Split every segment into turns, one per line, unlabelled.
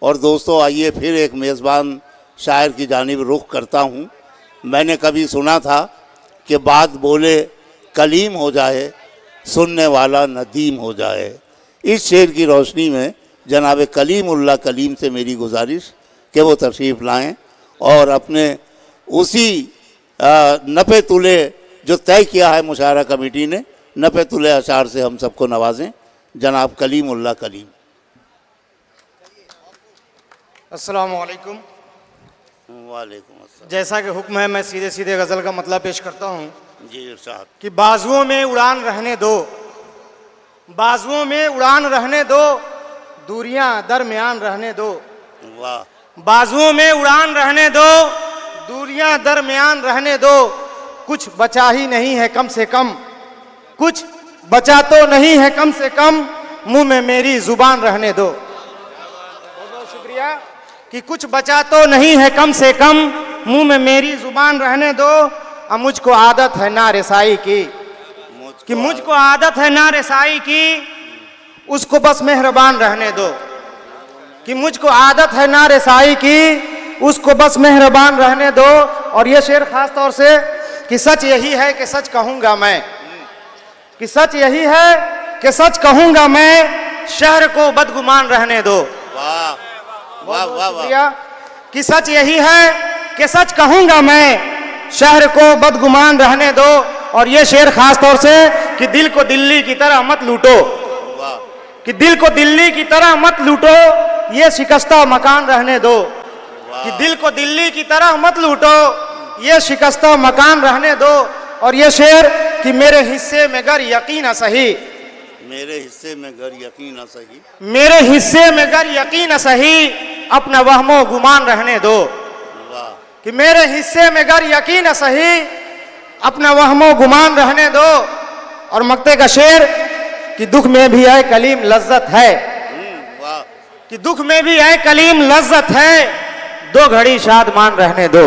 और दोस्तों आइए फिर एक मेज़बान शायर की जानिब रुख करता हूँ। मैंने कभी सुना था कि बात बोले कलीम हो जाए, सुनने वाला नदीम हो जाए। इस शेर की रोशनी में जनाब कलीमुल्लाह कलीम से मेरी गुजारिश कि वो तशरीफ़ लाएँ और अपने उसी नफ़े तुले जो तय किया है मुशायरा कमेटी ने, नफ़े तुले अशार से हम सबको नवाजें। जनाब कलीमुल्लाह कलीम।
अस्सलामु अलैकुम।
वालेकुम अस्सलाम।
जैसा कि हुक्म है मैं सीधे सीधे गज़ल का मतलब पेश करता हूँ
जी इरशाद।
कि बाजुओं में उड़ान रहने दो, बाजुओं में उड़ान रहने दो, दूरियां दरमियान रहने दो।
वाह।
बाजुओं में उड़ान रहने दो, दूरियां दरमियान रहने दो। कुछ बचा ही नहीं है कम से कम, कुछ बचा तो नहीं है कम से कम, मुंह में मेरी जुबान रहने दो। बहुत बहुत शुक्रिया। कि कुछ बचा तो नहीं है कम से कम, मुंह में मेरी जुबान रहने दो। अब मुझको आदत है ना रसाई की, कि मुझको आदत है ना रसाई की, उसको बस मेहरबान रहने दो। कि मुझको आदत है ना रसाई की, उसको बस मेहरबान रहने दो। और ये शेर खास तौर से कि सच यही है कि सच कहूंगा मैं, कि सच यही है कि सच कहूंगा मैं, शहर को बदगुमान रहने दो।
वाह वाह वाह वाह।
कि सच यही है कि सच कहूंगा मैं, शहर को बदगुमान रहने दो। और ये शेर खास तौर से कि दिल को दिल्ली की तरह मत लूटो, कि दिल को दिल्ली की तरह मत लूटो, ये शिकस्ता मकान रहने दो। कि दिल को दिल्ली की तरह मत लूटो, ये शिकस्ता मकान रहने दो। और ये शेर कि मेरे हिस्से में गर यकीन सही,
मेरे हिस्से में गर यकीन सही,
मेरे हिस्से में गर यकीन सही, अपना वहमो गुमान रहने दो।
वाह।
कि मेरे हिस्से में गर यकीन सही, अपना वहमो गुमान रहने दो। और मक्ते का शेर कि दुख में भी है कलीम लज्जत है,
वाह।
कि दुख में भी है कलीम लज्जत है, दो घड़ी शादमान रहने दो।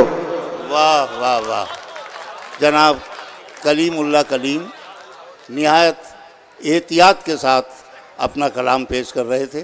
वाह वाह वाह। जनाब कलीमुल्लाह कलीम निहायत एहतियात के साथ अपना कलाम पेश कर रहे थे।